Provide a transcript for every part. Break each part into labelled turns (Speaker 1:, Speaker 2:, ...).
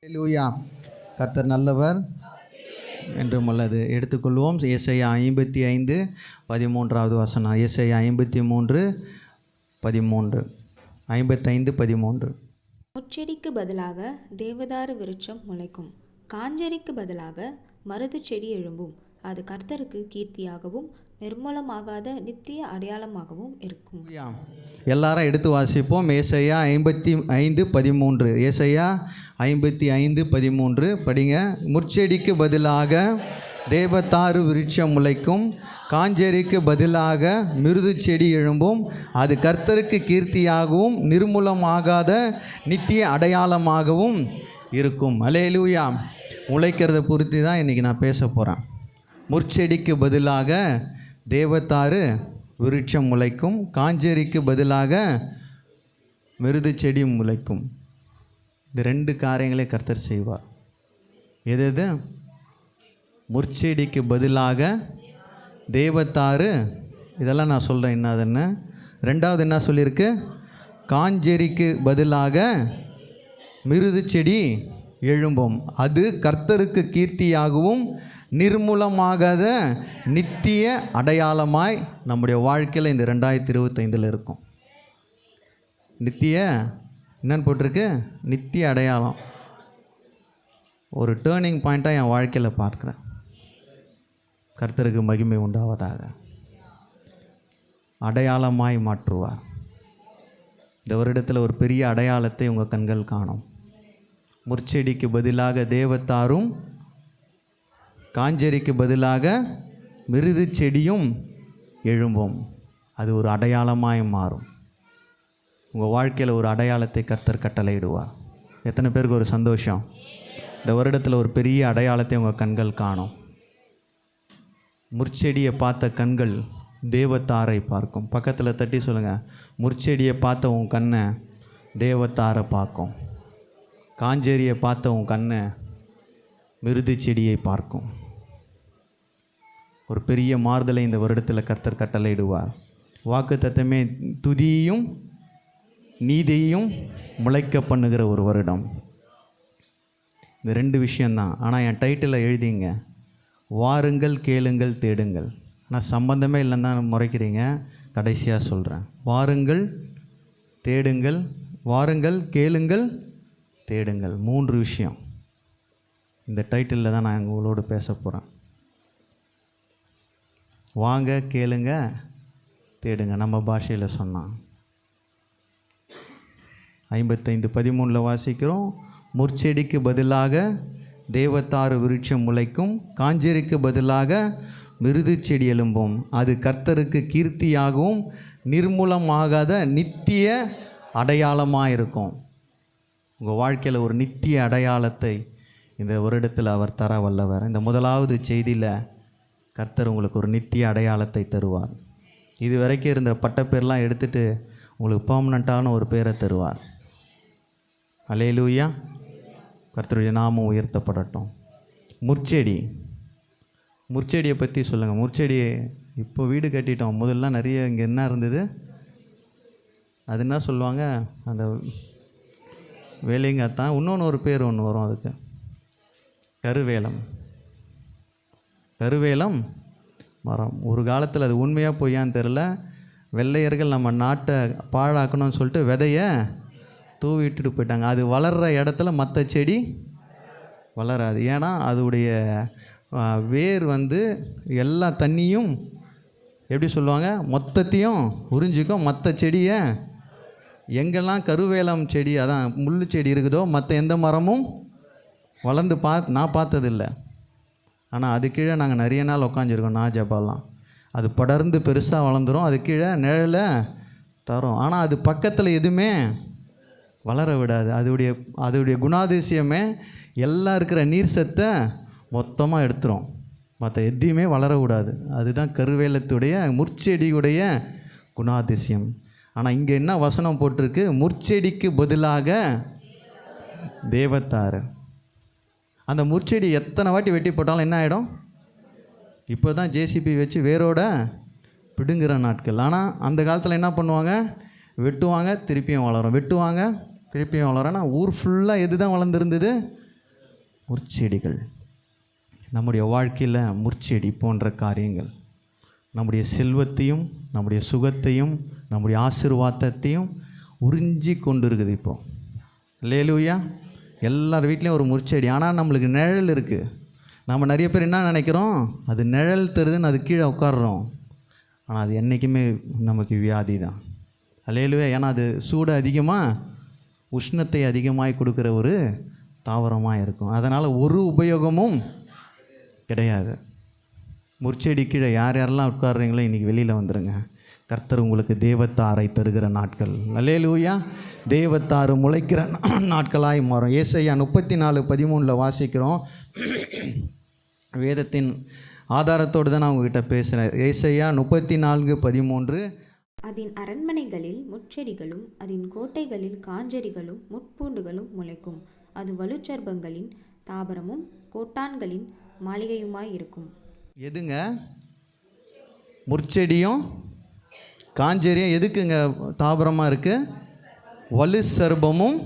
Speaker 1: அல்லேலூயா. கர்த்தர் நல்லவர் என்றும் உள்ளது. எடுத்துக்கொள்வோம். ஏசாயா 55:13 வசனம். ஏசாயா 53:13. 55:13.
Speaker 2: முட்செடிக்கு பதிலாக தேவதாரு விருட்சம் முளைக்கும், காஞ்சரிக்கு பதிலாக மருது செடி எழும்பும். அது கர்த்தருக்கு கீர்த்தியாகவும் நிர்மூலமாகாத நித்திய அடையாளமாகவும் இருக்கும்.
Speaker 1: எல்லாரும் எடுத்து வாசிப்போம். ஏசாயா 55:13. ஏசாயா 55:13 படிங்க. முட்செடிக்கு பதிலாக தேவதாரு விருட்சம் முளைக்கும், காஞ்சேரிக்கு பதிலாக மிருது செடி எழும்பும். அது கர்த்தருக்கு கீர்த்தியாகவும் நிர்மூலமாகாத நித்திய அடையாளமாகவும் இருக்கும். அல்லேலூயா. முளைக்கிறத பொறுத்து தான் இன்றைக்கி நான் பேச போகிறேன். முட்செடிக்கு பதிலாக தேவதாரு விருட்சம் முளைக்கும், காஞ்சேரிக்கு பதிலாக மிருது செடி முளைக்கும். இந்த ரெண்டு காரியங்களே கர்த்தர் செய்வார். எது? முட்செடிக்கு பதிலாக தேவதாரு, இதெல்லாம் நான் சொல்கிறேன் என்னதுன்னு. ரெண்டாவது என்ன சொல்லியிருக்கு? காஞ்சேரிக்கு பதிலாக மிருது செடி எழும்பும். அது கர்த்தருக்கு கீர்த்தியாகவும் நிர்மூலமாகாத நித்திய அடையாளமாய் நம்முடைய வாழ்க்கையில் இந்த 2025 இருக்கும். நித்திய என்னன்னு போட்டிருக்கு? நித்திய அடையாளம். ஒரு டேர்னிங் பாயிண்ட்டாக என் வாழ்க்கையில் பார்க்குறேன். கர்த்தருக்கு மகிமை உண்டாவதாக. அடையாளமாய் மாற்றுவார். இந்த வருடத்தில் ஒரு பெரிய அடையாளத்தை உங்கள் கண்கள் காணும். முட்செடிக்கு பதிலாக தேவதாரும், காஞ்சேரிக்கு பதிலாக மிருது செடியும் எழும்பும். அது ஒரு அடையாளமாய் மாறும். உங்கள் வாழ்க்கையில் ஒரு அடையாளத்தை கர்த்தர் கட்டளையிடுவார். எத்தனை பேருக்கு ஒரு சந்தோஷம்? இந்த வருடத்தில் ஒரு பெரிய அடையாளத்தை உங்கள் கண்கள் காணும். முட்செடியை பார்த்த கண்கள் தேவதாரை பார்க்கும். பக்கத்தில் தட்டி சொல்லுங்கள், முட்செடியை பார்த்த உன் கண்ணை தேவதாரை பார்க்கும். காஞ்சேரியை பார்த்த உன் கண்ணை மிருது செடியை பார்க்கும். ஒரு பெரிய மாறுதலை இந்த வருடத்தில் கர்த்தர் கட்டளையிடுவார். வாக்குத்தத்தமே துதியையும் நீதியையும் முளைக்க பண்ணுகிற ஒரு வருடம். இந்த ரெண்டு விஷயந்தான். ஆனால் என் டைட்டிலை எழுதிங்க, வாருங்கள் கேளுங்கள் தேடுங்கள். ஆனால் சம்பந்தமே இல்லைன்னு தான் முறைக்கிறீங்க. கடைசியாக சொல்கிறேன், வாருங்கள் தேடுங்கள், வாருங்கள் கேளுங்கள் தேடுங்கள். 3 விஷயம் இந்த டைட்டிலில் தான் நான் உங்களோடு பேச போகிறேன். வாங்க, கேளுங்க, தேடுங்க. நம்ம பாஷையில் சொன்னான். 55:13 வாசிக்கிறோம். முட்செடிக்கு பதிலாக தேவதாரு விருட்சம் முளைக்கும், காஞ்சேரிக்கு பதிலாக மிருது செடி எழும்பும். அது கர்த்தருக்கு கீர்த்தியாகவும் நிர்மூலமாகாத நித்திய அடையாளமாக இருக்கும். உங்கள் வாழ்க்கையில் ஒரு நித்திய அடையாளத்தை இந்த வருடத்தில் அவர் தர வல்லவர். இந்த முதலாவது செய்தியில் கர்த்தர் உங்களுக்கு ஒரு நித்திய அடையாளத்தை தருவார். இது வரைக்கும் இருந்த பட்டப்பேர்லாம் எடுத்துகிட்டு உங்களுக்கு பெர்மனண்ட்டான ஒரு பேரை தருவார். அல்லேலூயா. கர்த்தருடைய நாமம் உயர்த்தப்படட்டும். முட்செடியை பற்றி சொல்லுங்கள். முட்செடியை இப்போ வீடு கட்டிட்டோம். முதல்ல நிறைய இங்கே என்ன இருந்தது? அது என்ன சொல்லுவாங்க? அந்த வேலைங்கத்தான். இன்னொன்று ஒரு பேர் ஒன்று வரும் அதுக்கு, கருவேலம் மரம். ஒரு காலத்தில் அது உண்மையாக பொய்யான்னு தெரில, வெள்ளையர்கள் நம்ம நாட்டை பாழாக்கணும்னு சொல்லிட்டு விதையை தூவிட்டுட்டு போயிட்டாங்க. அது வளர்கிற இடத்துல மற்ற செடி வளராது. ஏன்னா அதோடைய வேர் எல்லா தண்ணியும் எப்படி சொல்லுவாங்க, மொத்தத்தையும் உறிஞ்சிக்கும். மற்ற செடியை எங்கெல்லாம் கருவேலம் செடி, அதான் முள்ளு செடி இருக்குதோ, மற்ற எந்த மரமும் வளர்ந்து நான் பார்த்ததில்லை. ஆனால் அது கீழே நாங்கள் நிறைய நாள் உட்காந்துருக்கோம். நாஜபாலாம் அது படர்ந்து பெருசாக வளர்ந்துடும். அது கீழே நிழலை தரும். ஆனால் அது பக்கத்தில் எதுவுமே வளர விடாது. அதோடைய குணாதிசயமே எல்லாம் இருக்கிற நீர் சத்தை மொத்தமாக எடுத்துரும். மற்ற எதையுமே வளர விடாது. அதுதான் கருவேலத்துடைய முட்செடியுடைய குணாதிசயம். ஆனால் இங்கே என்ன வசனம் போட்டிருக்கு? முட்செடிக்கு பதிலாக தேவதாரு. அந்த முட்செடி எத்தனை வாட்டி வெட்டி போட்டாலும் என்ன ஆகிடும்? இப்போ தான் ஜேசிபி வச்சு வேரோட பிடுங்குற நாட்கள். ஆனால் அந்த காலத்தில் என்ன பண்ணுவாங்க? வெட்டுவாங்க, திருப்பியும் வளரும், வெட்டுவாங்க, திருப்பியும் வளரும். ஆனால் ஊர் ஃபுல்லாக எது தான் வளர்ந்துருந்தது? முற்செடிகள். நம்முடைய வாழ்க்கையில் முற்செடி போன்ற காரியங்கள் நம்முடைய செல்வத்தையும் நம்முடைய சுகத்தையும் நம்முடைய ஆசீர்வாதத்தையும் உறிஞ்சி கொண்டு இருக்குது. இப்போது அல்லேலூயா. எல்லார் வீட்லேயும் ஒரு முற்செடி. ஆனால் நம்மளுக்கு நிழல் இருக்குது. நம்ம நிறைய பேர் என்ன நினைக்கிறோம், அது நிழல் தருதுன்னு அது கீழே உட்காடுறோம். ஆனால் அது என்றைக்குமே நமக்கு வியாதி தான். அல்லேலூயா. ஏன்னா அது சூடு அதிகமாக உஷ்ணத்தை அதிகமாக கொடுக்குற ஒரு தாவரமாக இருக்கும். அதனால் ஒரு உபயோகமும் கிடையாது. முற்செடி கீழே யார் யாரெல்லாம் உட்காடுறீங்களோ இன்றைக்கி வெளியில் வந்துடுங்க. கர்த்தர் உங்களுக்கு தேவத்தாரை தருகிற நாட்கள். அல்லேலூயா. தேவத்தாறு முளைக்கிற நாட்களாய் மாறும். ஏசாயா 34:13 வாசிக்கிறோம். வேதத்தின் ஆதாரத்தோடு தான் நான் உங்ககிட்ட பேசுகிறேன். ஏசாயா 34:13.
Speaker 2: அதன் அரண்மனைகளில் முட்செடிகளும் அதன் கோட்டைகளில் காஞ்சரிகளும் முட்பூண்டுகளும் முளைக்கும். அது வலுச்சர்பங்களின் தாபரமும் கோட்டான்களின் மாளிகையுமாய் இருக்கும்.
Speaker 1: எதுங்க? முற்செடியும் காஞ்சரியும் எதுக்குங்க தாபரமாக இருக்குது? வலு சர்பமும்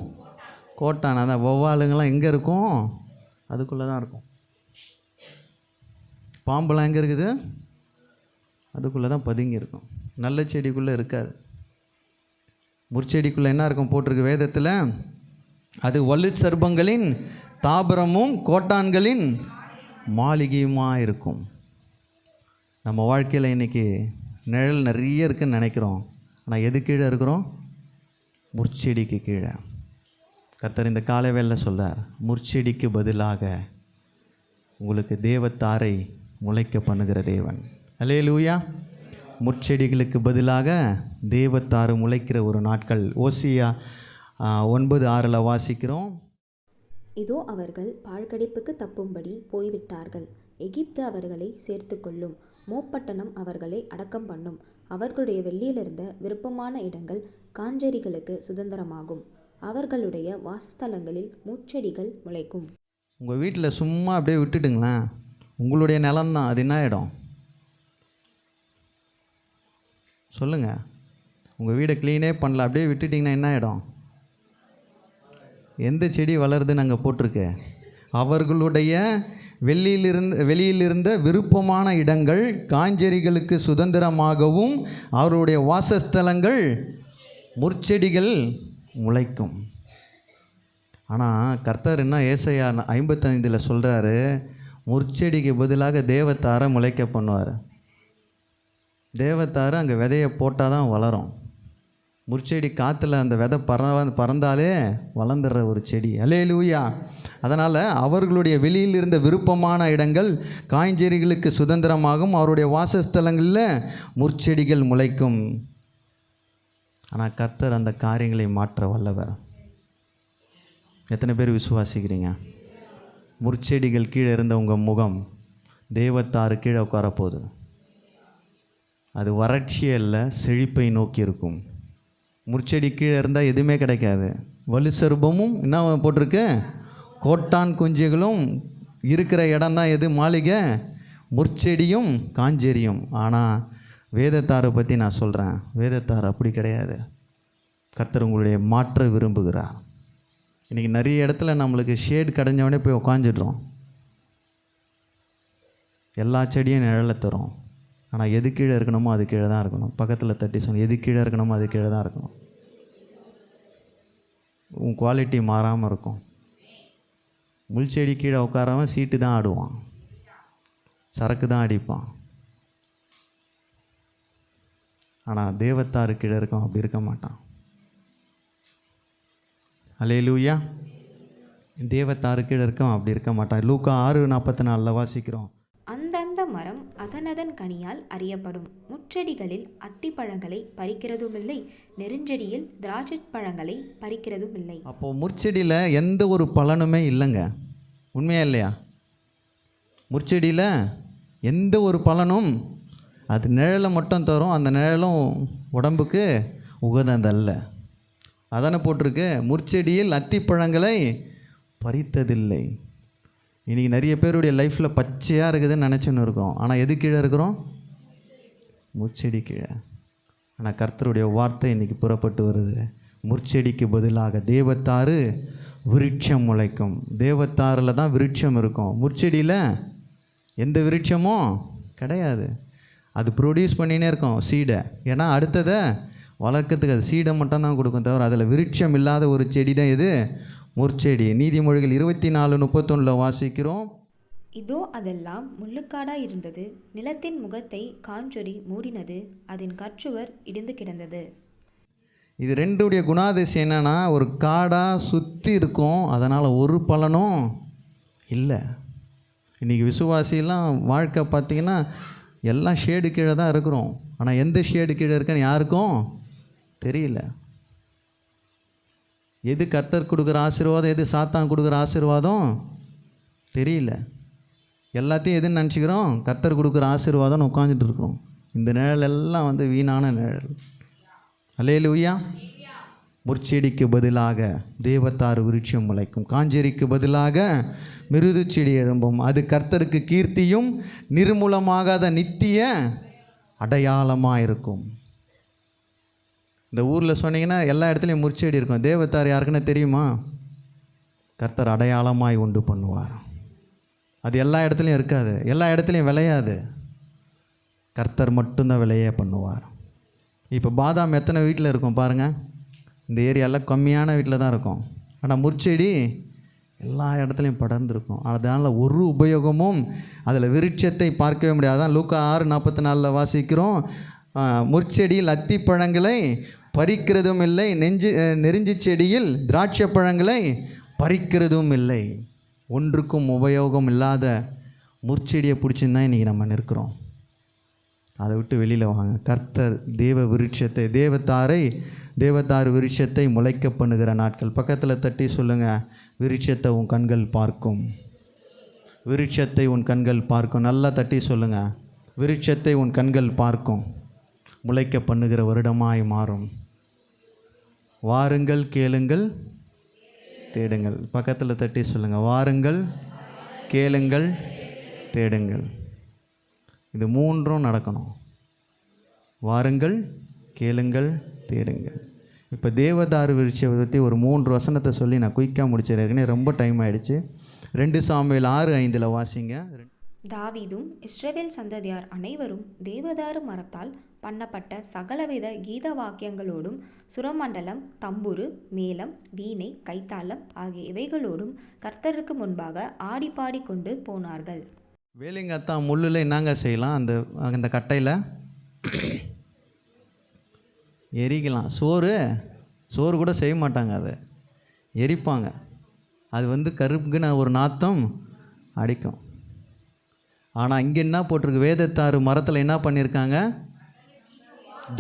Speaker 1: கோட்டான். அதான் வௌவாலுங்கெல்லாம் எங்கே இருக்கும்? அதுக்குள்ளே தான் இருக்கும். பாம்பெல்லாம் எங்கே இருக்குது? அதுக்குள்ளே தான் பதுங்கி இருக்கும். நல்ல செடிக்குள்ளே இருக்காது. முற்செடிக்குள்ளே என்ன இருக்கும் போட்டிருக்கு வேதத்தில்? அது வலு சர்பங்களின் தாபரமும் கோட்டான்களின் மாளிகையுமாக இருக்கும். நம்ம வாழ்க்கையில் இன்றைக்கி நிழல் நிறைய இருக்குதுன்னு நினைக்கிறோம். ஆனால் எது கீழே இருக்கிறோம்? முற்செடிக்கு கீழே. கர்த்தர் இந்த காலை வேளையில் சொல்றார், முற்செடிக்கு பதிலாக உங்களுக்கு தேவத்தாரை முளைக்க பண்ணுகிற தேவன். அல்லேலூயா. முற்செடிகளுக்கு பதிலாக தேவத்தாறு முளைக்கிற ஒரு நாட்கள். ஓசியா 9:6 வாசிக்கிறோம்.
Speaker 2: இதோ அவர்கள் பாழ்கடிப்புக்கு தப்பும்படி போய்விட்டார்கள். எகிப்து அவர்களை சேர்த்து கொள்ளும். மோப்பட்டணம் அவர்களை அடக்கம் பண்ணும். அவர்களுடைய வெள்ளியிலிருந்த விருப்பமான இடங்கள் காஞ்சரிகளுக்கு சுதந்திரமாகும். அவர்களுடைய வாசஸ்தலங்களில் முட்செடிகள் முளைக்கும்.
Speaker 1: உங்கள் வீட்டில் சும்மா அப்படியே விட்டுட்டுங்களேன், உங்களுடைய நிலம்தான். அது என்ன இடம் சொல்லுங்கள்? உங்கள் வீடை க்ளீனே பண்ணல, அப்படியே விட்டுட்டிங்கன்னா என்ன இடம்? எந்த செடி வளருதுன்னு அங்கே போட்டிருக்கு? அவர்களுடைய வெளியிலிருந்த விருப்பமான இடங்கள் காஞ்சரிகளுக்கு சுதந்திரமாகவும் அவருடைய வாசஸ்தலங்கள் முற்செடிகள் முளைக்கும். ஆனால் கர்த்தர் என்ன ஏசாயா 55 சொல்கிறாரு, முற்செடிக்கு பதிலாக தேவத்தாரை முளைக்க பண்ணுவார். தேவத்தாரை அங்கே விதையை போட்டால் தான் வளரும். முற்செடி காற்றுல அந்த விதை பறந்தாலே வளர்ந்துடுற ஒரு செடி. அல்லேலூயா. அதனால் அவர்களுடைய வெளியில் இருந்த விருப்பமான இடங்கள் காய்ஞ்செடிகளுக்கு சுதந்திரமாகும். அவருடைய வாசஸ்தலங்களில் முற்செடிகள் முளைக்கும். ஆனால் கர்த்தர் அந்த காரியங்களை மாற்ற வல்லவர். எத்தனை பேர் விசுவாசிக்கிறீங்க? முற்செடிகள் கீழே இருந்த உங்கள் முகம் தேவத்தாறு கீழே உட்காரப்போகுது. அது வறட்சியே இல்லை, செழிப்பை நோக்கி இருக்கும். முற்செடி கீழே இருந்தால் எதுவுமே கிடைக்காது. வலு சர்பமும் என்ன போட்டிருக்கு? கோட்டான் குஞ்சுகளும் இருக்கிற இடம் தான் எது? மாளிகை. முற்செடியும் காஞ்சேரியும். ஆனால் வேதத்தாரை பற்றி நான் சொல்கிறேன், வேதத்தார் அப்படி கிடையாது. கர்த்தர் உங்களுடைய மாற்ற விரும்புகிறார். இன்றைக்கி நிறைய இடத்துல நம்மளுக்கு ஷேட் கிடைஞ்சவொடனே போய் உட்காந்துடுறோம். எல்லா செடியும் நிழலை தரும். ஆனால் எது கீழே இருக்கணுமோ அது கீழே தான் இருக்கணும். பக்கத்தில் தட்டி சொன்ன, எது கீழே இருக்கணுமோ அது கீழே தான் இருக்கணும். உன் குவாலிட்டி மாறாமல் இருக்கும். முள்செடி கீழே உட்காரவன் சீட்டு தான் ஆடுவான், சரக்கு தான் அடிப்பான். ஆனால் தேவத்தாறு கீழே இருக்கும் அப்படி இருக்க மாட்டான். அல்லேலூயா. தேவத்தாறு கீழே இருக்கும் அப்படி இருக்க மாட்டான். லூக்கா 6:44 வாசிக்கிறோம்.
Speaker 2: அந்தந்த மரம் அதனதன் கனியால் அறியப்படும். முட்செடிகளில் அத்திப்பழங்களை பறிக்கிறதுமில்லை, நெருஞ்செடியில் திராட்சை பழங்களை பறிக்கிறதும் இல்லை.
Speaker 1: அப்போது முற்செடியில் எந்த ஒரு பலனுமே இல்லைங்க. உண்மையா இல்லையா? முற்செடியில் எந்த ஒரு பலனும், அது நிழலை மட்டும் தரும். அந்த நிழலும் உடம்புக்கு உகந்ததல்ல. அதானே போட்டிருக்கு, முற்செடியில் அத்திப்பழங்களை பறித்ததில்லை. இன்றைக்கி நிறைய பேருடைய லைஃப்பில் பச்சையாக இருக்குதுன்னு நினச்சின்னு இருக்கிறோம். ஆனால் எது கீழே இருக்கிறோம்? முற்செடி கீழே. ஆனால் கர்த்தருடைய வார்த்தை இன்றைக்கி புறப்பட்டு வருது. முற்செடிக்கு பதிலாக தேவத்தாறு விருட்சம் முளைக்கும். தேவதாரில் தான் விருட்சம் இருக்கும். முற்செடியில் எந்த விருட்சமும் கிடையாது. அது ப்ரொடியூஸ் பண்ணினே இருக்கும் சீடை. ஏன்னா அடுத்ததை வளர்க்கறதுக்கு அது சீடை மட்டும்தான் கொடுக்கும், தவிர அதில் விருட்சம் இல்லாத ஒரு செடி தான் இது முற்செடி. நீதிமொழிகள் 24:31 வாசிக்கிறோம்.
Speaker 2: இதோ அதெல்லாம் முள்ளுக்காடாய் இருந்தது, நிலத்தின் முகத்தை காஞ்சொறி மூடினது, அதன் கற்சுவர் இடிந்து கிடந்தது.
Speaker 1: இது ரெண்டுடைய குணாதிசயம் என்னென்னா, ஒரு காடாக சுற்றி இருக்கும், அதனால் ஒரு பலனும் இல்லை. இன்றைக்கி விசுவாசியெல்லாம் வாழ்க்கை பார்த்திங்கன்னா எல்லாம் ஷேடு கீழே தான் இருக்கிறோம். ஆனால் எந்த ஷேடு கீழே இருக்குன்னு யாருக்கும் தெரியல. எது கர்த்தர் கொடுக்குற ஆசீர்வாதம், எது சாத்தான் கொடுக்குற ஆசீர்வாதம் தெரியல. எல்லாத்தையும் எதுன்னு நினச்சிக்கிறோம், கர்த்தர் கொடுக்குற ஆசீர்வாதம்னு உட்காந்துட்டு இருக்கிறோம். இந்த நிழல் எல்லாம் வந்து வீணான நிழல். அல்லேலூயா. முற்செடிக்கு பதிலாக தேவதாரு விருட்சம் முளைக்கும், காஞ்சேரிக்கு பதிலாக மிருது செடி எழும்பும். அது கர்த்தருக்கு கீர்த்தியும் நிர்மூலமாகாத நித்திய அடையாளமாக இருக்கும். இந்த ஊரில் சொன்னீங்கன்னா எல்லா இடத்துலையும் முற்செடி இருக்கும். தேவதார் யாருக்குன்னு தெரியுமா? கர்த்தர் அடையாளமாய் உண்டு பண்ணுவார். அது எல்லா இடத்துலையும் இருக்காது, எல்லா இடத்துலையும் விளையாது. கர்த்தர் மட்டும்தான் விளைய பண்ணுவார். இப்போ பாதாம் எத்தனை வீட்டில் இருக்கும் பாருங்கள். இந்த ஏரியாவில் கம்மியான வீட்டில் தான் இருக்கும். ஆனால் முற்செடி எல்லா இடத்துலையும் படர்ந்துருக்கும். அதனால் ஒரு உபயோகமும் அதில் விருட்சத்தை பார்க்கவே முடியாது. அதான் லூக்கா 6:44 வாசிக்கிறோம். முற்செடியில் அத்திப்பழங்களை பறிக்கிறதும் இல்லை, நெருஞ்சி செடியில் திராட்சை பழங்களை பறிக்கிறதும் இல்லை. ஒன்றுக்கும் உபயோகம் இல்லாத முற்செடியை பிடிச்சின்னு இன்றைக்கி நம்ம நிற்கிறோம். அதை விட்டு வெளியில் வாங்க. கர்த்தர் தேவ விருட்சத்தை, தேவதாரு விருட்சத்தை முளைக்க பண்ணுகிற நாட்கள். பக்கத்தில் தட்டி சொல்லுங்கள், விருட்சத்தை உன் கண்கள் பார்க்கும். விருட்சத்தை உன் கண்கள் பார்க்கும். நல்லா தட்டி சொல்லுங்கள், விருட்சத்தை உன் கண்கள் பார்க்கும். முளைக்க பண்ணுகிற வருடமாய் மாறும். வாருங்கள், கேளுங்கள், தேடுங்கள். பக்கத்தில் தட்டி சொல்லுங்கள், வாருங்கள், கேளுங்கள், தேடுங்கள். இது மூன்றும் நடக்கணும். வாருங்கள், கேளுங்கள், தேடுங்கள். இப்போ தேவதாரு விருட்சத்தை பற்றி ஒரு 3 வசனத்தை சொல்லி நான் குயிக்காக முடிச்சிருக்கேன். ரொம்ப டைம் ஆகிடுச்சு. 2 சாமுவேல் 6:5 வாசிங்க.
Speaker 2: தாவீதும் இஸ்ரவேல் சந்ததியார் அனைவரும் தேவதாரு மரத்தால் பண்ணப்பட்ட சகலவித கீத வாக்கியங்களோடும் சுரமண்டலம், தம்புரு, மேளம், வீணை, கைத்தாளம் ஆகிய இவைகளோடும் கர்த்தருக்கு முன்பாக ஆடிப்பாடி கொண்டு போனார்கள்.
Speaker 1: வேலிங்கத்தா முள்ளில் என்னங்க செய்யலாம்? அந்த கட்டையில் எரிக்கலாம். சோறு கூட செய்ய மாட்டாங்க, அதை எரிப்பாங்க. அது வந்து கருப்புக்குன்னு ஒரு நாத்தம் அடிக்கும். ஆனால் இங்கே என்ன போட்டிருக்கு? வேதத்தாரு மரத்தில் என்ன பண்ணியிருக்காங்க?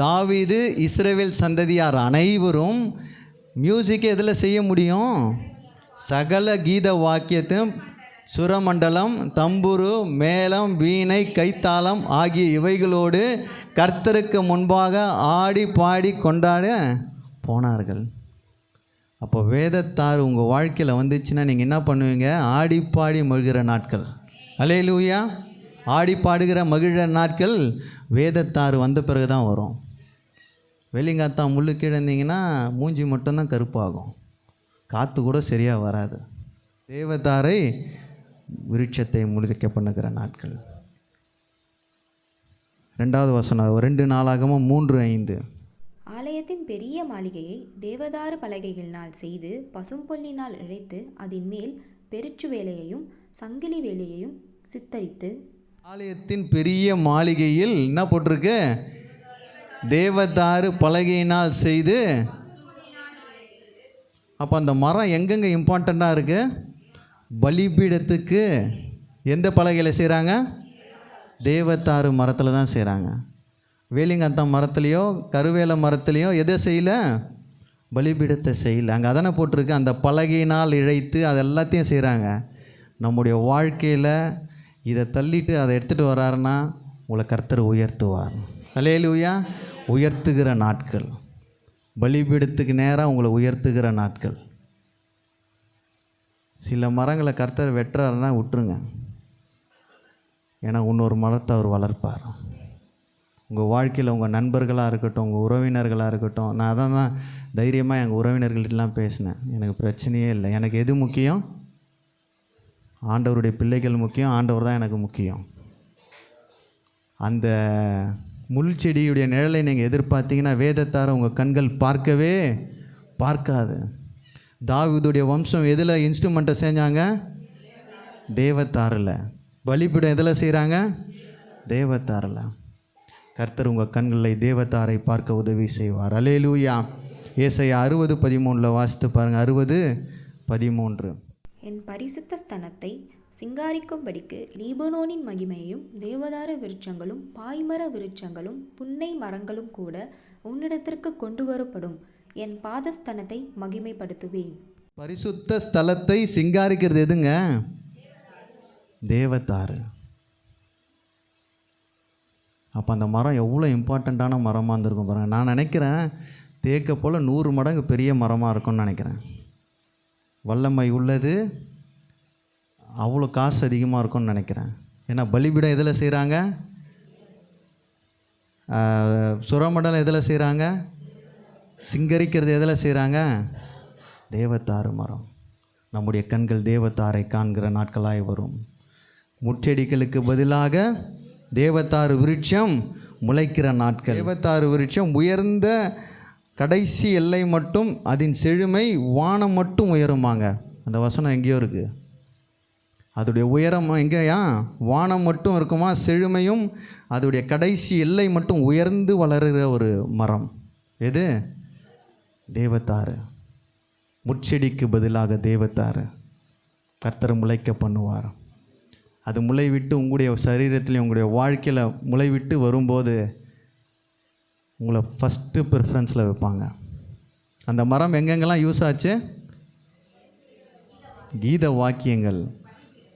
Speaker 1: தாவீது இஸ்ரவேல் சந்ததியார் அனைவரும் மியூசிக்கை எதில் செய்ய முடியும்? சகல கீத வாக்கியத்தையும் சுரமண்டலம், தம்புரு, மேளம், வீணை, கைத்தாளம் ஆகிய இவைகளோடு கர்த்தருக்கு முன்பாக ஆடி பாடி கொண்டாட போனார்கள். அப்போ வேதத்தார் உங்கள் வாழ்க்கையில் வந்துச்சுன்னா நீங்கள் என்ன பண்ணுவீங்க? ஆடி பாடி மகிழ்கிற நாட்கள். அல்லேலூயா. ஆடி பாடுகிற மகிழ்கிற நாட்கள் வேதத்தார் வந்த பிறகு தான் வரும். வெளிங்காத்தா முள்ளு கீழே இருந்தீங்கன்னா மூஞ்சி மட்டும்தான் கருப்பாகும், காற்று கூட சரியாக வராது. தேவதாரை விருட்சத்தை முளைக்க பண்ணுகிற நாட்கள். 2வது வசனம் 2 நாளாகமம் 3:5.
Speaker 2: ஆலயத்தின் பெரிய மாளிகையை தேவதாரு பலகைகளினால் செய்து பசும்பொன்னினால் இழைத்து அதன் மேல் பெருச்சு வேலையையும் சங்கிலி வேலையையும் சித்தரித்து. ஆலயத்தின் பெரிய மாளிகையில் என்ன போட்டிருக்கு? தேவதாரு பலகையினால் செய்து. அப்போ அந்த மரம் எங்கெங்கே இம்பார்ட்டண்ட்டாக இருக்குது? பலிபீடத்துக்கு எந்த பலகையில் செய்கிறாங்க? தேவதாரு மரத்தில் தான் செய்கிறாங்க. வேலிங்கத்தம் மரத்துலேயோ கருவேல மரத்துலேயோ எதை செய்யலை? பலிபீடத்தை செய்யலை. அங்கே அதனை போட்டிருக்கு, அந்த பலகையினால் இழைத்து அது எல்லாத்தையும் செய்கிறாங்க. நம்முடைய வாழ்க்கையில் இதை தள்ளிட்டு அதை எடுத்துகிட்டு வராருன்னா உங்களை கர்த்தர் உயர்த்துவார். அல்லேலூயா. உயர்த்துகிற நாட்கள், பலிபீடத்துக்கு நேராக உங்களை உயர்த்துகிற நாட்கள். சில மரங்களை கர்த்தர் வெட்டுறாருன்னா விட்டுருங்க. ஏன்னா இன்னொரு மரத்தை அவர் வளர்ப்பார்.
Speaker 1: உங்கள் வாழ்க்கையில் உங்கள் நண்பர்களாக இருக்கட்டும், உங்கள் உறவினர்களாக இருக்கட்டும். நான் தான் தைரியமாக எங்கள் உறவினர்கள்ட்டெலாம் பேசினேன். எனக்கு பிரச்சனையே இல்லை. எனக்கு எது முக்கியம்? ஆண்டவருடைய பிள்ளைகள் முக்கியம். ஆண்டவர் தான் எனக்கு முக்கியம். அந்த முள் செடியுடைய நிழலை நீங்கள் எதிர்பார்த்தீங்கன்னா வேதத்தார உங்கள் கண்கள் பார்க்கவே பார்க்காது. தாவீதுடைய வம்சம் எதில் இன்ஸ்ட்ருமெண்ட்டை செஞ்சாங்க? தேவத்தாரில். பலிபீடம் எதில் செய்கிறாங்க? தேவத்தாரில். கர்த்தர் உங்கள் கண்களில் தேவத்தாரை பார்க்க உதவி செய்வார். அல்லேலூயா. ஏசாயா 60:13 வாசித்து பாருங்கள். 60:13.
Speaker 3: என் பரிசுத்த ஸ்தலத்தை சிங்காரிக்கும்படிக்கு லீபனோனின் மகிமையும் தேவதார விருட்சங்களும் பாய்மர விருட்சங்களும் புன்னை மரங்களும் கூட உன்னிடத்திற்கு கொண்டு வரப்படும். என் பாதஸ்தலத்தை மகிமைப்படுத்துவேன்.
Speaker 1: பரிசுத்த ஸ்தலத்தை சிங்காரிக்கிறது எதுங்க? தேவதாரு. அப்போ அந்த மரம் எவ்வளோ இம்பார்ட்டண்ட்டான மரமாக இருந்திருக்கும் பாருங்கள். நான் நினைக்கிறேன் தேக்க போல் 100 மடங்கு பெரிய மரமாக இருக்கும்னு நினைக்கிறேன். வல்லமை உள்ளது, அவ்வளோ காசு அதிகமாக இருக்கும்னு நினைக்கிறேன். ஏன்னா பலிபீடம் எதில் செய்கிறாங்க? சுரமண்டலம் எதில் செய்கிறாங்க? சிங்கரிக்கிறது எதில் செய்கிறாங்க? தேவதாரு மரம். நம்முடைய கண்கள் தேவதாரை காண்கிற நாட்களாய் வரும். முட்செடிகளுக்கு பதிலாக தேவதாரு விருட்சம் முளைக்கிற நாட்கள். தேவதாரு விருட்சம் உயர்ந்த கடைசி எல்லை மட்டும், அதன் செழுமை வானம் மட்டும் உயருமாங்க. அந்த வசனம் எங்கேயோ இருக்குது. அதோடைய உயரம் எங்கேயா? வானம் மட்டும் இருக்குமா. செழுமையும் அதோடைய கடைசி எல்லை மட்டும் உயர்ந்து வளருகிற ஒரு மரம் எது? தேவதாரு. முட்செடிக்கு பதிலாக தேவதாரு கர்த்தர் முளைக்க பண்ணுவார். அது முளைவிட்டு உங்களுடைய சரீரத்திலையும் உங்களுடைய வாழ்க்கையில் முளைவிட்டு வரும்போது உங்களை ஃபஸ்ட்டு ப்ரிஃபரன்ஸில் வைப்பாங்க. அந்த மரம் எங்கெங்கெல்லாம் யூஸ் ஆச்சு? கீத வாக்கியங்கள்,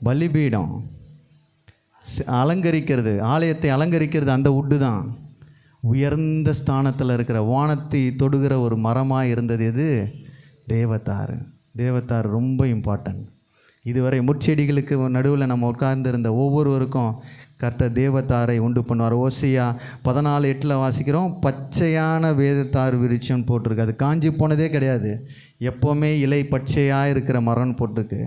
Speaker 1: பலிபீடம், அலங்கரிக்கிறது, ஆலயத்தை அலங்கரிக்கிறது அந்த உட்டு தான். உயர்ந்த ஸ்தானத்தில் இருக்கிற வானத்தை தொடுகிற ஒரு மரமாக இருந்தது எது? தேவதாரு. தேவதாரு ரொம்ப இம்பார்ட்டன்ட். இதுவரை முட்செடிகளுக்கு நடுவில் நம்ம உட்கார்ந்திருந்த ஒவ்வொருவருக்கும் கர்த்தர் தேவதாரை உண்டு பண்ணுவார். ஓசியா 14:8 வாசிக்கிறோம். பச்சையான வேதத்தார் விருட்சம் போட்டிருக்கு. அது காஞ்சி போனதே கிடையாது. எப்போவுமே இலை பச்சையாக இருக்கிற மரம்னு போட்டிருக்கு.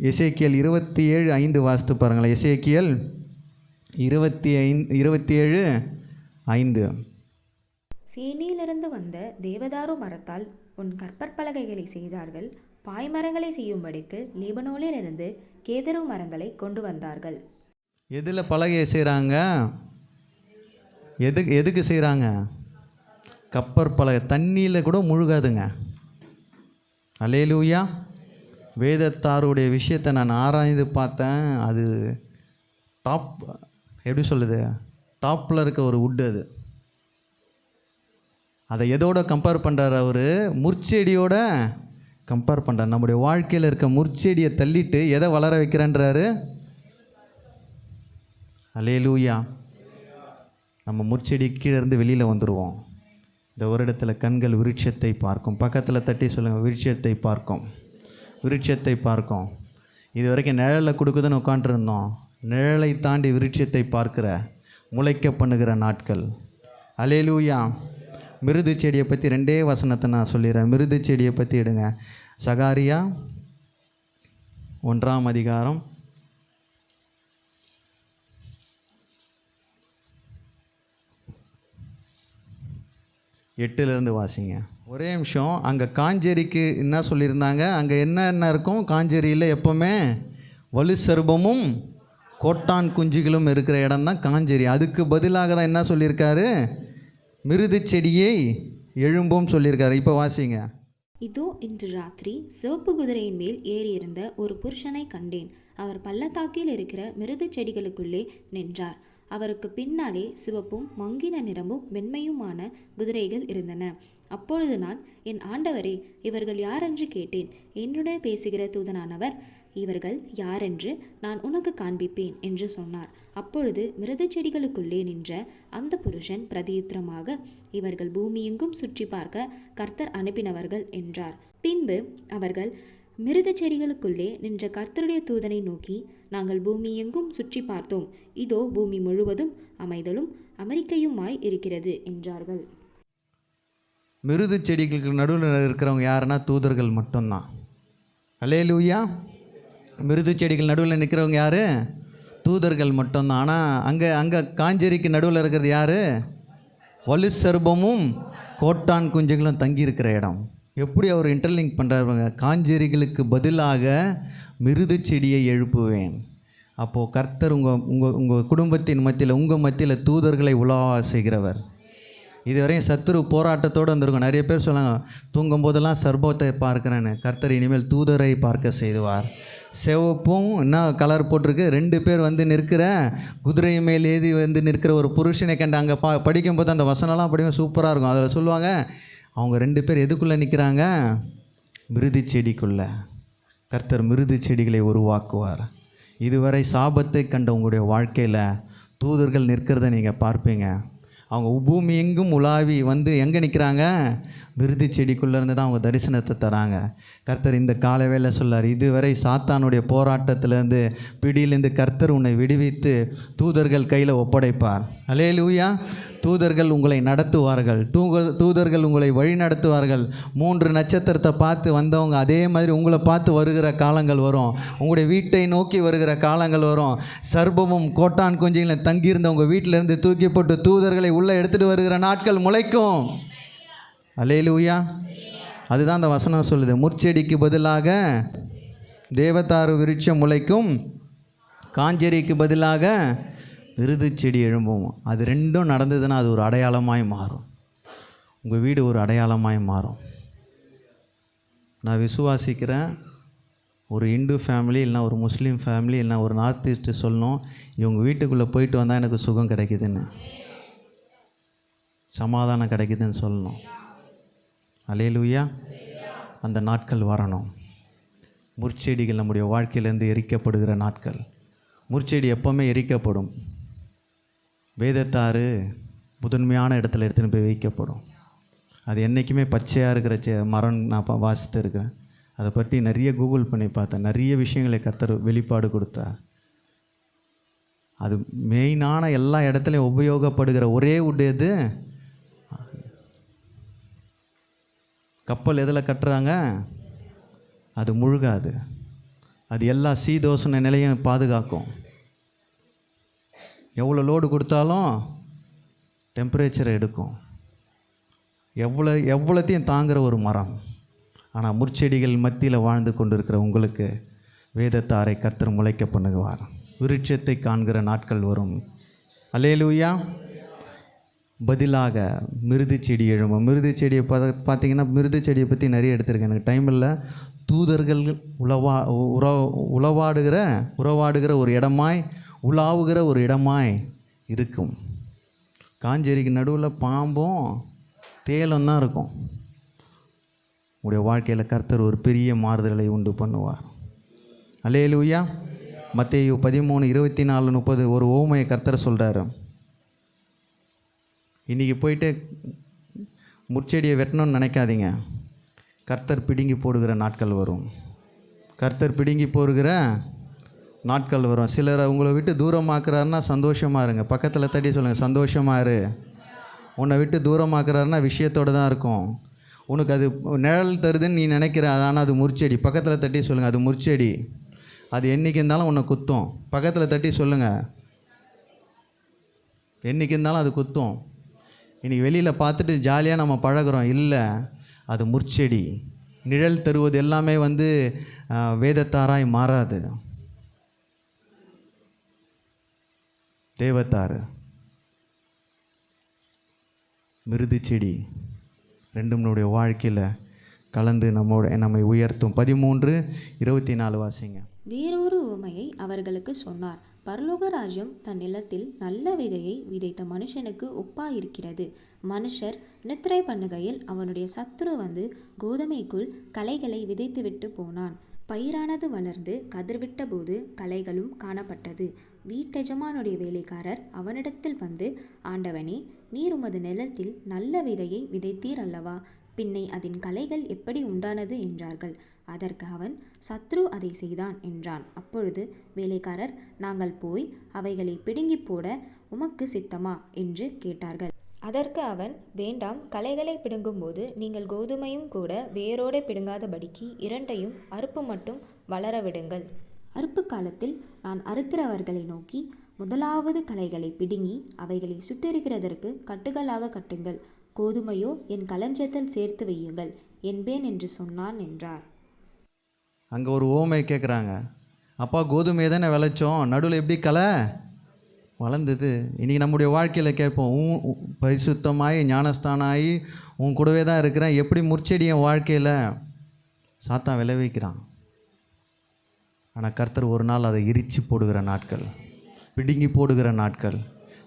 Speaker 1: எசேக்கியேல் 27:5 வாசித்து பாருங்களேன். எசேக்கியேல் 27:5.
Speaker 3: சேனையிலிருந்து வந்த தேவதாரு மரத்தால் உன் கற்பற்பலகைகளை செய்தார்கள். பாய்மரங்களை செய்யும்படிக்கு லீபனோனிலிருந்து கேதரு மரங்களை கொண்டு வந்தார்கள்.
Speaker 1: எதில் பலகையை செய்கிறாங்க? எதுக்கு செய்கிறாங்க? கப்பர் பலகை. தண்ணியில் கூட முழுகாதுங்க. அல்லேலூயா. வேதத்தாருடைய விஷயத்தை நான் ஆராய்ந்து பார்த்தேன். அது டாப், எப்படி சொல்லுது, டாப்பில் இருக்க ஒரு உட்டு. அது அதை எதோட கம்பேர் பண்ணுறாரு அவர்? முற்செடியோட கம்பேர் பண்ணுறாரு. நம்முடைய வாழ்க்கையில் இருக்க முற்செடியை தள்ளிட்டு எதை வளர வைக்கிறேன்றாரு? அல்லேலூயா. நம்ம முற்செடி கீழே இருந்து வெளியில் வந்துடுவோம். இந்த வருடத்தில் கண்கள் விருட்சத்தை பார்க்கும். பக்கத்தில் தட்டி சொல்லுங்கள், விருட்சத்தை பார்க்கும். விருட்சத்தை பார்க்கும். இது வரைக்கும் நிழலை கொடுக்குதுன்னு உட்காண்ட்ருந்தோம். நிழலை தாண்டி விருட்சத்தை பார்க்கிற முளைக்க பண்ணுகிற நாட்கள். அல்லேலூயா. மிருது செடியை பற்றி 2 வசனத்தை நான் சொல்லிடுறேன். மிருது செடியை பற்றி எடுங்க. சகாரியா 1ஆம் அதிகாரம் 8 வாசிங்க. ஒரே நிமிஷம். அங்கே காஞ்சேரிக்கு என்ன சொல்லியிருந்தாங்க? அங்கே என்ன இருக்கும்? காஞ்சேரியில் எப்போவுமே வலு சர்பமும் கோட்டான் குஞ்சுகளும் இருக்கிற இடம் தான் காஞ்சேரி. அதுக்கு பதிலாக தான் என்ன சொல்லியிருக்காரு? மிருது செடியை எழும்பும் சொல்லியிருக்காரு. இப்போ வாசிங்க.
Speaker 3: இதோ இன்று ராத்திரி சிவப்பு குதிரையின் மேல் ஏறியிருந்த ஒரு புருஷனை கண்டேன். அவர் பள்ளத்தாக்கில் இருக்கிற மிருது செடிகளுக்குள்ளே நின்றார். அவருக்கு பின்னாலே சிவப்பும் மங்கின நிறமும் வெண்மையுமான குதிரைகள் இருந்தன. அப்பொழுது நான், என் ஆண்டவரே, இவர்கள் யாரென்று கேட்டேன். என்னுடன் பேசுகிற தூதனானவர், இவர்கள் யாரென்று நான் உனக்கு காண்பிப்பேன் என்று சொன்னார். அப்பொழுது மிருது செடிகளுக்குள்ளே நின்ற அந்த புருஷன் பிரதியுத்தரமாக, இவர்கள் பூமியெங்கும் சுற்றி பார்க்க கர்த்தர் அனுப்பினவர்கள் என்றார். பின்பு அவர்கள் மிருதுச் செடிகளுக்குள்ளே நின்ற கர்த்தருடைய தூதனை நோக்கி, நாங்கள் பூமி எங்கும் சுற்றி பார்த்தோம், இதோ பூமி முழுவதும் அமைதலும் அமெரிக்கையுமாய் இருக்கிறது என்றார்கள்.
Speaker 1: மிருது செடிகளுக்கு நடுவில் இருக்கிறவங்க யாருன்னா தூதர்கள் மட்டும்தான். அல்லேலூயா. மிருது செடிகள் நடுவில் நிற்கிறவங்க யார்? தூதர்கள் மட்டும்தான். ஆனால் அங்கே காஞ்சேரிக்கு நடுவில் இருக்கிறது யார்? வலு சர்பமும் கோட்டான் குஞ்சுகளும் தங்கியிருக்கிற இடம். எப்படி அவர் இன்டர்லிங்க் பண்ணுறாருங்க? காஞ்சேரிகளுக்கு பதிலாக மிருது செடியை எழுப்புவேன். அப்போது கர்த்தர் உங்கள் குடும்பத்தின் மத்தியில், உங்கள் மத்தியில் தூதர்களை உலாவ செய்கிறவர். இதுவரையும் சத்துரு போராட்டத்தோடு வந்திருக்கும். நிறைய பேர் சொன்னாங்க, தூங்கும் போதெல்லாம் சர்பத்தை பார்க்குறேன்னு. கர்த்தர் இனிமேல் தூதரை பார்க்க செய்வார். சிவப்பும் என்ன கலர் போட்டிருக்கு, 2 பேர் வந்து நிற்கிற குதிரை மேல் ஏறி வந்து நிற்கிற ஒரு புருஷனை கண்டு. அங்கே படிக்கும்போது அந்த வசனம்லாம் படிக்கும், சூப்பராக இருக்கும். அதில் சொல்லுவாங்க, அவங்க 2 பேர் எதுக்குள்ளே நிற்கிறாங்க? மிருது செடிக்குள்ளே. கர்த்தர் மிருது செடிகளை உருவாக்குவார். இதுவரை சாபத்தை கண்ட உங்களுடைய வாழ்க்கையில் தூதர்கள் நிற்கிறத நீங்கள் பார்ப்பீங்க. அவங்க பூமி எங்கும் உலாவி வந்து எங்கே நிற்கிறாங்க? மிருது செடிக்குள்ளேருந்து தான் அவங்க தரிசனத்தை தராங்க. கர்த்தர் இந்த காலவேளை சொல்லார், இதுவரை சாத்தானுடைய போராட்டத்திலேருந்து பிடியிலேருந்து கர்த்தர் உன்னை விடுவித்து தூதர்கள் கையில் ஒப்படைப்பார். அல்லேலூயா. தூதர்கள் உங்களை நடத்துவார்கள். தூதர்கள் உங்களை வழி நடத்துவார்கள். 3 நட்சத்திரத்தை பார்த்து வந்தவங்க அதே மாதிரி உங்களை பார்த்து வருகிற காலங்கள் வரும். உங்களுடைய வீட்டை நோக்கி வருகிற காலங்கள் வரும். சர்பமும் கோட்டான் குஞ்சுகளும் தங்கியிருந்த உங்கள் வீட்டிலேருந்து தூக்கி போட்டு தூதர்களை உள்ளே எடுத்துகிட்டு வருகிற நாட்கள் முளைக்கும். அல்லேலூயா. அதுதான் அந்த வசனம் சொல்லுது. முற்செடிக்கு பதிலாக தேவதாரு விருட்சம் முளைக்கும், காஞ்சேரிக்கு பதிலாக மிருது செடி எழும்பும். அது 2 நடந்ததுன்னா அது ஒரு அடையாளமாய் மாறும். உங்கள் வீடு ஒரு அடையாளமாய் மாறும். நான் விசுவாசிக்கிறேன், ஒரு இந்து ஃபேமிலி இல்லைனா ஒரு முஸ்லீம் ஃபேமிலி இல்லைனா ஒரு நார்த் ஈஸ்ட்டு சொல்லணும், இவங்க வீட்டுக்குள்ளே போயிட்டு வந்தால் எனக்கு சுகம் கிடைக்குதுன்னு, சமாதானம் கிடைக்குதுன்னு சொல்லணும். அல்லேலூயா. அந்த நாட்கள் வரணும். முற்செடிகள் நம்முடைய வாழ்க்கையிலேருந்து எரிக்கப்படுகிற நாட்கள். முற்செடி எப்போவுமே எரிக்கப்படும். வேதத்தாறு முதன்மையான இடத்துல எடுத்துன்னு போய் வைக்கப்படும். அது என்றைக்குமே பச்சையாக இருக்கிற மரம் நான் வாசித்து இருக்கேன். அதை பற்றி நிறைய கூகுள் பண்ணி பார்த்தேன். நிறைய விஷயங்களை கர்த்தர் வெளிப்பாடு கொடுத்தார். அது மெயினான எல்லா இடத்துலையும் உபயோகப்படுகிற ஒரே உடையது. கப்பல் எதில் கட்டுறாங்க? அது முழுகாது. அது எல்லா சீதோஷண நிலையும் பாதுகாக்கும். எவ்வளோ லோடு கொடுத்தாலும் டெம்பரேச்சரை எடுக்கும். எவ்வளோத்தையும் தாங்குகிற ஒரு மரம். ஆனால் முற்செடிகள் மத்தியில் வாழ்ந்து கொண்டு இருக்கிற உங்களுக்கு வேதத்தாரை கர்த்தர் முளைக்க பண்ணுவார். விருட்சத்தை காண்கிற நாட்கள் வரும். அல்லேலூயா. பதிலாக மிருது செடி எழும்பும். மிருது செடியை பார்த்தீங்கன்னா, மிருது செடியை பற்றி நிறைய எடுத்திருக்கேன். எனக்கு டைம் இல்லை. தூதர்கள் உறவாடுகிற ஒரு இடமாய், உலாவுகிற ஒரு இடமாய் இருக்கும். காஞ்சேரிக்கு நடுவில் பாம்பும் தேலும் தான் இருக்கும். உங்களுடைய வாழ்க்கையில் கர்த்தர் ஒரு பெரிய மாறுதலை உண்டு பண்ணுவார். அல்லேலூயா. மத்தேயு 13:24-30 ஒரு ஓமையை கர்த்தர் சொல்கிறாரு. இன்றைக்கி போயிட்டு முற்செடியை வெட்டணும்னு நினைக்காதீங்க. கர்த்தர் பிடுங்கி போடுகிற நாட்கள் வரும். கர்த்தர் பிடுங்கி போடுகிற நாட்கள் வரும். சிலர் உங்களை விட்டு தூரமாக்குறாருன்னா சந்தோஷமாக இருங்க. பக்கத்தில் தட்டி சொல்லுங்கள், சந்தோஷமாக இரு. உன்னை விட்டு தூரமாக்குறாருன்னா விஷயத்தோடு தான் இருக்கும். உனக்கு அது நிழல் தருதுன்னு நீ நினைக்கிற, ஆனால் அது முற்செடி. பக்கத்தில் தட்டி சொல்லுங்கள், அது முற்செடி. அது என்றைக்கு இருந்தாலும் உன்னை குத்தும். பக்கத்தில் தட்டி சொல்லுங்கள், என்றைக்கு இருந்தாலும் அது குத்தும். இன்றைக்கி வெளியில் பார்த்துட்டு ஜாலியாக நம்ம பழகிறோம். இல்லை, அது முற்செடி. நிழல் தருவது எல்லாமே வேதத்தாராய் மாறாது. தேவத்தாறு, மிருது செடி ரெண்டும் நம்முடைய வாழ்க்கையில் கலந்து நம்மை உயர்த்தும். 13:24 வாசிங்க.
Speaker 3: வேறொரு உவமையை அவர்களுக்கு சொன்னார். பரலோக ராஜ்யம் தன் நிலத்தில் நல்ல விதையை விதைத்த மனுஷனுக்கு ஒப்பாயிருக்கிறது. மனுஷர் நித்திரை பண்ணுகையில் அவனுடைய சத்துரு வந்து கோதுமைக்குள் களைகளை விதைத்துவிட்டு போனான். பயிரானது வளர்ந்து கதிர்விட்ட போது களைகளும் காணப்பட்டது. வீட்டெஜமானுடைய வேலைக்காரர் அவனிடத்தில் வந்து, ஆண்டவனே, நீர் உமது நிலத்தில் நல்ல விதையை விதைத்தீர் அல்லவா? பின்னை அதன் களைகள் எப்படி உண்டானது என்றார்கள். அதற்கு அவன், சத்ரு அதை செய்தான் என்றான். அப்பொழுது வேலைக்காரர், நாங்கள் போய் அவைகளை பிடுங்கி போட உமக்கு சித்தமா என்று கேட்டார்கள். அதற்கு அவன், வேண்டாம், களைகளை பிடுங்கும்போது நீங்கள் கோதுமையும் கூட வேரோடு பிடுங்காதபடிக்கு இரண்டையும் அறுப்பு மட்டும் வளர விடுங்கள். அறுப்பு காலத்தில் நான் அறுக்கிறவர்களை நோக்கி, முதலாவது களைகளை பிடுங்கி அவைகளை சுட்டெரிக்கிறதற்கு கட்டுகளாக கட்டுங்கள், கோதுமையோ என் களஞ்சத்தில் சேர்த்து வையுங்கள் என்பேன் என்று சொன்னான் என்றார்.
Speaker 1: அங்கே ஒரு ஓமை கேட்குறாங்க. அப்பா, கோதுமையை தானே விளைச்சோம், நடுவில் எப்படி களை வளர்ந்தது? இன்றைக்கி நம்முடைய வாழ்க்கையில் கேட்போம், பரிசுத்தமாகி ஞானஸ்தானாகி உன் கூடவே தான் இருக்கிறேன், எப்படி முற்செடி என் வாழ்க்கையில் சாத்தான் விளைவிக்கிறான். ஆனால் கர்த்தர் ஒரு நாள் அதை எரிச்சு போடுகிற நாட்கள், பிடுங்கி போடுகிற நாட்கள்.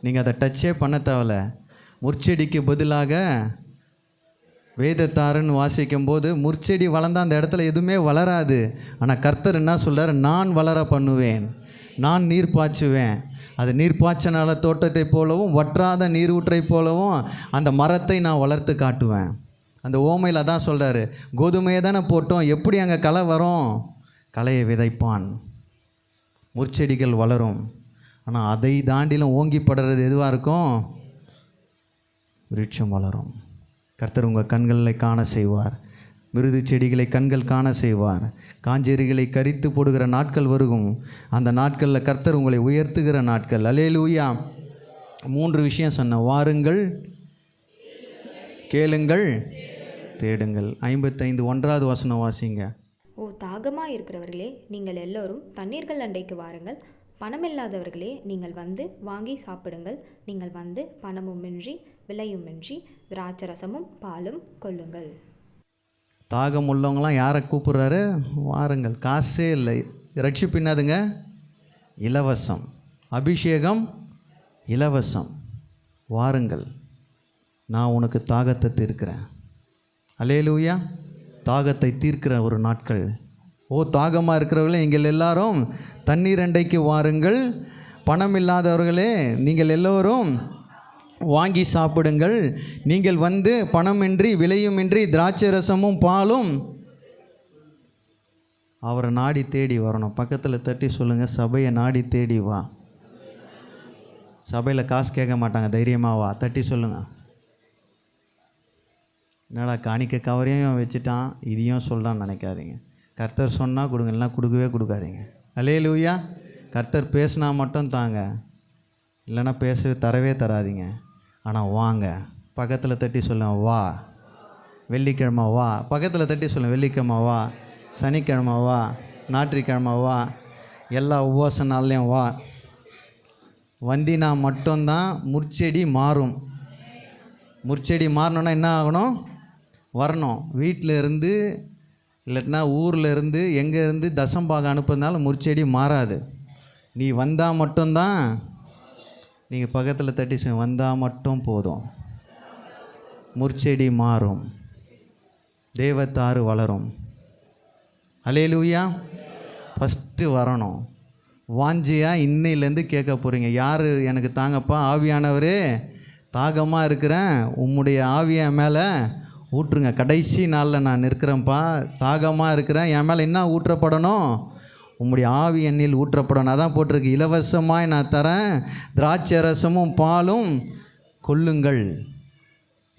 Speaker 1: நீங்கள் அதை டச்சே பண்ண தேவையில்ல. முற்செடிக்கு பதிலாக வேதத்தாருன்னு வாசிக்கும் போது முற்செடி வளர்ந்தால் அந்த இடத்துல எதுவுமே வளராது. ஆனால் கர்த்தர் என்ன சொல்கிறார்? நான் வளர பண்ணுவேன், நான் நீர் பாய்ச்சுவேன். அது நீர் பாய்ச்சனால தோட்டத்தை போலவும் வற்றாத நீரூற்றை போலவும் அந்த மரத்தை நான் வளர்த்து காட்டுவேன். அந்த ஓமையில் தான் சொல்கிறாரு, கோதுமையை தானே போட்டோம், எப்படி அங்கே களை வரும்? களையை விதைப்பான், முற்செடிகள் வளரும். ஆனால் அதை தாண்டிலும் ஓங்கி படுறது எதுவாக இருக்கும்? விருட்சம் வளரும். கர்த்தர் உங்கள் கண்களை காண செய்வார். மிருது செடிகளை கண்கள் காண செய்வார். காஞ்செறிகளை கரித்து போடுகிற நாட்கள் வருகும். அந்த நாட்களில் கர்த்தர் உங்களை உயர்த்துகிற நாட்கள். அல்லேலூயா. 3 விஷயம் சொன்னேன். வாருங்கள், கேளுங்கள், தேடுங்கள். 55 1வது வசனம் வாசிங்க.
Speaker 3: ஓ தாகமாக இருக்கிறவர்களே, நீங்கள் எல்லோரும் தண்ணீர்கள் அண்டைக்கு வாருங்கள். பணமில்லாதவர்களே, நீங்கள் வந்து வாங்கி சாப்பிடுங்கள். நீங்கள் வந்து பணமுமின்றி விலையுமின்றி திராட்சரசமும் பாலும் கொள்ளுங்கள்.
Speaker 1: தாகம் உள்ளவங்களாம் யாரை கூப்பிட்றாரு? வாருங்கள். காசே இல்லை. ரட்சிப்பு என்னதுங்க? இலவசம். அபிஷேகம் இலவசம். வாருங்கள், நான் உனக்கு தாகத்தை தீர்க்கிறேன். அல்லேலூயா. தாகத்தை தீர்க்கிற ஒரு நாட்கள். ஓ தாகமாக இருக்கிறவர்களே, நீங்கள் எல்லாரும் தண்ணீர் அண்டைக்கு வாருங்கள். பணம் இல்லாதவர்களே, நீங்கள் எல்லோரும் வாங்கி சாப்பிடுங்கள். நீங்கள் வந்து பணமின்றி விலையுமின்றி திராட்சை ரசமும் பாலும். அவரை நாடி தேடி வரணும். பக்கத்தில் தட்டி சொல்லுங்கள், சபையை நாடி தேடி வா. சபையில் காசு கேட்க மாட்டாங்க, தைரியமாக வா. தட்டி சொல்லுங்கள். என்னடா காணிக்க கவரையும் வச்சுட்டான், இதையும் சொல்கிறான்னு நினைக்காதீங்க. கர்த்தர் சொன்னால் கொடுங்க, இல்லைனா கொடுக்கவே கொடுக்காதீங்க. அல்லேலூயா. கர்த்தர் பேசினா மட்டும் தாங்க, இல்லைன்னா தரவே தராதிங்க. ஆனால் வாங்க. பக்கத்தில் தட்டி சொல்லுங்க, வா. வெள்ளிக்கிழமை வா. பக்கத்தில் தட்டி சொல்லுங்க, வெள்ளிக்கிழமை வா, சனிக்கிழமை வா, ஞாயிற்றுக்கிழமை வா, எல்லா உபவாச நாள்லையும் வா. வந்தினா மட்டும்தான் முற்செடி மாறும். முற்செடி மாறணுன்னா என்ன ஆகணும்? வரணும். வீட்டில் இருந்து இல்லைன்னா ஊரில் இருந்து எங்கே இருந்து தசம்பாகம் அனுப்புறதுனால முற்செடி மாறாது. நீ வந்தால் மட்டும்தான். நீங்கள் பக்கத்தில் தட்டி வந்தால் மட்டும் போதும், முற்செடி மாறும், தேவத்தாறு வளரும். அல்லேலூயா. ஃபஸ்ட்டு வரணும். வாஞ்சியாக இன்னையிலேருந்து கேட்க போகிறீங்க, யார் எனக்கு தாங்கப்பா? ஆவியானவரே, தாகமாக இருக்கிறேன், உம்முடைய ஆவியை மேலே ஊற்றுங்க. கடைசி நாளில் நான் இருக்கிறேன்ப்பா, தாகமாக இருக்கிறேன், என் மேலே என்ன ஊற்றப்படணும்? உம்முடைய ஆவி எண்ணில் ஊற்றப்படணும். அதான் போட்டிருக்கு, இலவசமாய் நான் தரேன், திராட்சை ரசமும் பாலும் கொள்ளுங்கள்.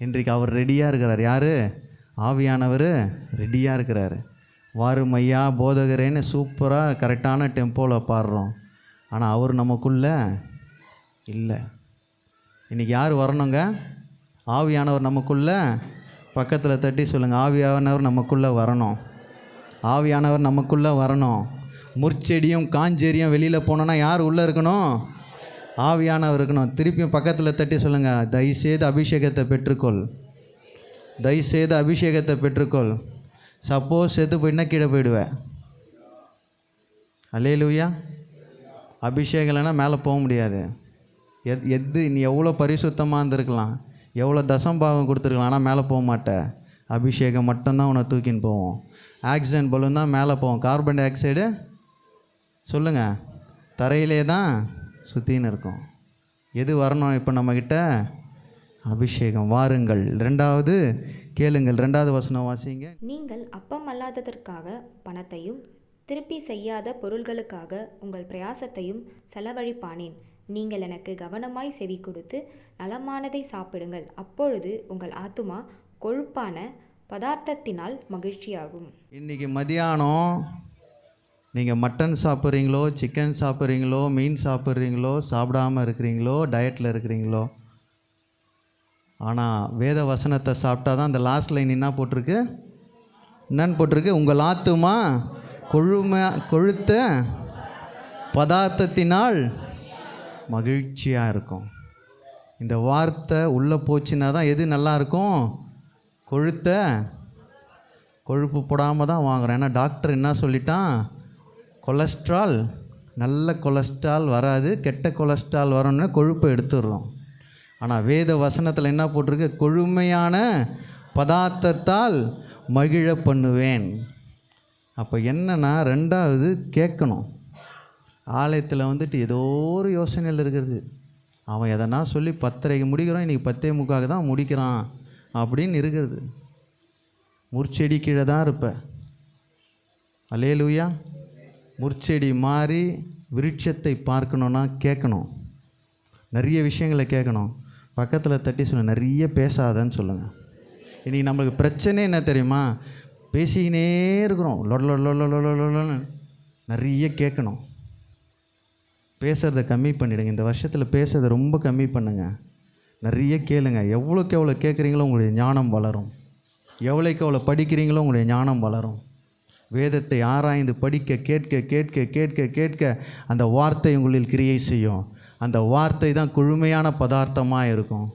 Speaker 1: இன்றைக்கு அவர் ரெடியாக இருக்கிறார். யார்? ஆவியானவர் ரெடியாக இருக்கிறார். வாருமையா போதகரேன்னு சூப்பராக கரெக்டான டெம்போவில் பாடுறோம். ஆனால் அவர் நமக்குள்ளே இல்லை. இன்றைக்கி யார் வரணுங்க? ஆவியானவர் நமக்குள்ளே. பக்கத்தில் தட்டி சொல்லுங்கள், ஆவியானவர் நமக்குள்ளே வரணும். ஆவியானவர் நமக்குள்ளே வரணும். முற்செடியும் காஞ்செடியும் வெளியில் போனோன்னா யார் உள்ளே இருக்கணும்? ஆவியானவர் இருக்கணும். திருப்பியும் பக்கத்தில் தட்டி சொல்லுங்கள், தயவுசெய்து அபிஷேகத்தை பெற்றுக்கொள், தயவுசெய்து அபிஷேகத்தை பெற்றுக்கொள். சப்போஸ் செத்து போயிட்டுனா கீழே போயிடுவேன். அல்லேலூயா. அபிஷேகம் இல்லைன்னா மேலே போக முடியாது. நீ எவ்வளோ பரிசுத்தமாக இருந்திருக்கலாம், எவ்வளோ தசம்பாகம் கொடுத்துருக்கலாம், ஆனால் மேலே போக மாட்டேன். அபிஷேகம் மட்டும்தான் உன்னை தூக்கின்னு போவோம். ஆக்சிஜன் பலூன் தான் மேலே போவோம். கார்பன் டை ஆக்சைடு சொல்லுங்கள், தரையிலே தான் சுற்றின்னு இருக்கும். எது வரணும் இப்போ நம்மக்கிட்ட? அபிஷேகம். வாருங்கள். 2வது கேளுங்கள். 2வது வசனம் வாசிங்க.
Speaker 3: நீங்கள் அப்பம் அல்லாததற்காக பணத்தையும் திருப்பி செய்யாத பொருள்களுக்காக உங்கள் பிரயாசத்தையும் செலவழிப்பானேன். நீங்கள் எனக்கு கவனமாய் செவி கொடுத்து நலமானதை சாப்பிடுங்கள். அப்பொழுது உங்கள் ஆத்துமா கொழுப்பான பதார்த்தத்தினால் மகிழ்ச்சியாகும்.
Speaker 1: இன்றைக்கி மதியானம் நீங்கள் மட்டன் சாப்பிட்றீங்களோ, சிக்கன் சாப்பிட்றீங்களோ, மீன் சாப்பிட்றீங்களோ, சாப்பிடாமல் இருக்கிறீங்களோ, டயட்டில் இருக்கிறீங்களோ, ஆனால் வேத வசனத்தை சாப்பிட்டா தான் அந்த லாஸ்ட் லைன் என்ன போட்டிருக்கு? என்னன்னு போட்டிருக்கு? உங்கள் ஆத்துமா கொழுத்த பதார்த்தத்தினால் மகிழ்ச்சியாக இருக்கும். இந்த வார்த்தை உள்ளே போச்சுன்னா தான் எது நல்லாயிருக்கும்? கொழுப்பு போடாமல் தான் வாங்குகிறோம். ஏன்னா டாக்டர் என்ன சொல்லிட்டான்? கொலஸ்ட்ரால், நல்ல கொலஸ்ட்ரால் வராது, கெட்ட கொலஸ்ட்ரால் வரணும்னு கொழுப்பை எடுத்துடுறோம். ஆனால் வேத வசனத்தில் என்ன போட்டிருக்கு? கொழுமையான பதார்த்தத்தால் மகிழ பண்ணுவேன். அப்போ என்னன்னா, 2வது கேட்கணும். ஆலயத்தில் வந்துட்டு ஏதோ ஒரு யோசனையில் இருக்கிறது. அவன் எதனா சொல்லி 10:30 முடிக்கிறோம், இன்றைக்கி 10:45 தான் முடிக்கிறான் அப்படின்னு இருக்கிறது. முற்செடி கீழே தான் இருப்ப. அல்லேலூயா. முற்செடி மாறி விருட்சத்தை பார்க்கணுன்னா கேட்கணும். நிறைய விஷயங்களை கேட்கணும். பக்கத்தில் தட்டி சொல்ல, நிறைய பேசாதன்னு சொல்லுங்கள். இன்றைக்கி நம்மளுக்கு பிரச்சனை என்ன தெரியுமா? பேசிக்கினே இருக்கிறோம், லொடலொடலொடலொடலொடலொடன்னு. நிறைய கேட்கணும். பேசுகிறத கம்மி பண்ணிவிடுங்க. இந்த வருஷத்தில் பேசுகிறத ரொம்ப கம்மி பண்ணுங்க. நிறைய கேளுங்க. எவ்வளோக்கு எவ்வளோ கேட்குறீங்களோ உங்களுடைய ஞானம் வளரும். எவ்வளோக்கு எவ்வளோ படிக்கிறீங்களோ உங்களுடைய ஞானம் வளரும். வேதத்தை ஆராய்ந்து படிக்க, கேட்க கேட்க கேட்க கேட்க அந்த வார்த்தை உங்களில் கிரியை செய்யும். அந்த வார்த்தை தான் கொழுமையான பதார்த்தமாக இருக்கும்.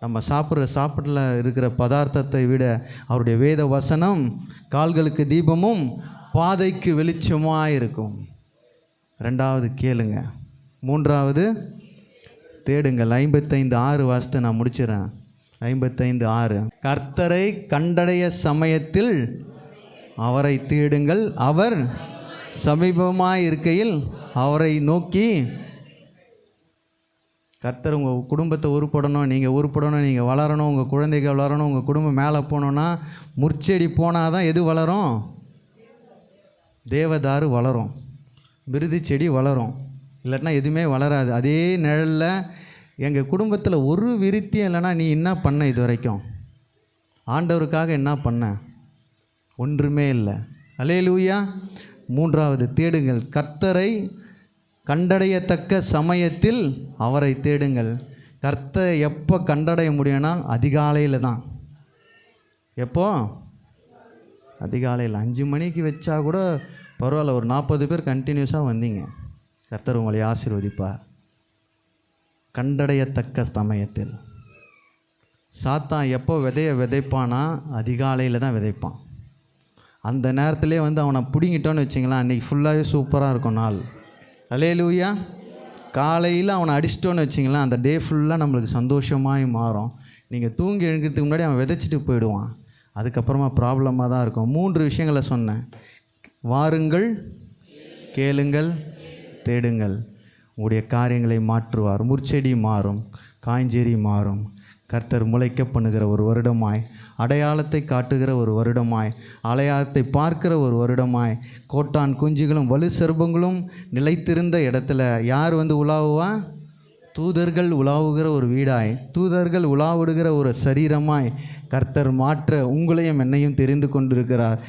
Speaker 1: நம்ம சாப்பிட்ற சாப்பிடல இருக்கிற பதார்த்தத்தை விட அவருடைய வேத வசனம் கால்களுக்கு தீபமும் பாதைக்கு வெளிச்சமாக இருக்கும். 2வது கேளுங்க. 3வது தேடுங்கள். 55:6 வாசித்து நான் முடிச்சிடறேன். 55:6 கர்த்தரை கண்டடைய சமயத்தில் அவரை தேடுங்கள், அவர் சமீபமாய் இருக்கையில் அவரை நோக்கி. கர்த்தர் உங்கள் குடும்பத்தை உருப்படணும், நீங்கள் உருப்படணும், நீங்கள் வளரணும், உங்கள் குழந்தைகள் வளரணும், உங்கள் குடும்பம் மேலே போகணுன்னா முற்செடி போனால் தான் எது வளரும்? தேவதாரு வளரும், மிருதி செடி வளரும். இல்லாட்டினா எதுவுமே வளராது. அதே நிழலில் எங்கள் குடும்பத்தில் ஒரு விருத்தியும் இல்லைன்னா நீ என்ன பண்ண? இது வரைக்கும் ஆண்டவருக்காக என்ன பண்ண? ஒன்றுமே இல்லை. அல்லேலூயா. 3வது தேடுங்கள். கர்த்தரை கண்டடையத்தக்க சமயத்தில் அவரை தேடுங்கள். கர்த்தரை எப்போ கண்டடைய முடியும்னா அதிகாலையில் தான். எப்போ? அதிகாலையில் 5 மணிக்கு வச்சா கூட பரவாயில்ல. ஒரு 40 பேர் கண்டினியூஸாக வந்தீங்க. கர்த்தர் உங்களை ஆசீர்வதிப்பார். கண்டடையத்தக்க சமயத்தில். சாத்தான் எப்போ விதைப்பானா? அதிகாலையில் தான் விதைப்பான். அந்த நேரத்திலே அவனை பிடிங்கிட்டோன்னு வச்சிங்களேன், அன்றைக்கி ஃபுல்லாகவே சூப்பராக இருக்கும் நாள். அல்லேலூயா. காலையில் அவனை அடிச்சிட்டோன்னு வச்சிங்களேன், அந்த டே ஃபுல்லாக நம்மளுக்கு சந்தோஷமாக மாறும். நீங்கள் தூங்கி எழுக்கிறதுக்கு முன்னாடி அவன் விதைச்சிட்டு போயிடுவான். அதுக்கப்புறமா ப்ராப்ளமாக தான் இருக்கும். 3 விஷயங்களை சொன்னேன். வாருங்கள், கேளுங்கள், தேடுங்கள். உங்களுடைய காரியங்களை மாற்றுவார். முற்செடி மாறும், காய்ஞ்செடி மாறும். கர்த்தர் முளைக்க பண்ணுகிற ஒரு வருடமாய், அடையாளத்தை காட்டுகிற ஒரு வருடமாய், அடையாளத்தை பார்க்கிற ஒரு வருடமாய், கோட்டான் குஞ்சுகளும் வலு செருபங்களும் நிலைத்திருந்த இடத்துல யார் உலாவுவா? தூதர்கள் உலாவுகிற ஒரு வீடாய், தூதர்கள் உலாவிடுகிற ஒரு சரீரமாய் கர்த்தர் மாற்ற உங்களையும் என்னையும் தெரிந்து கொண்டிருக்கிறார்.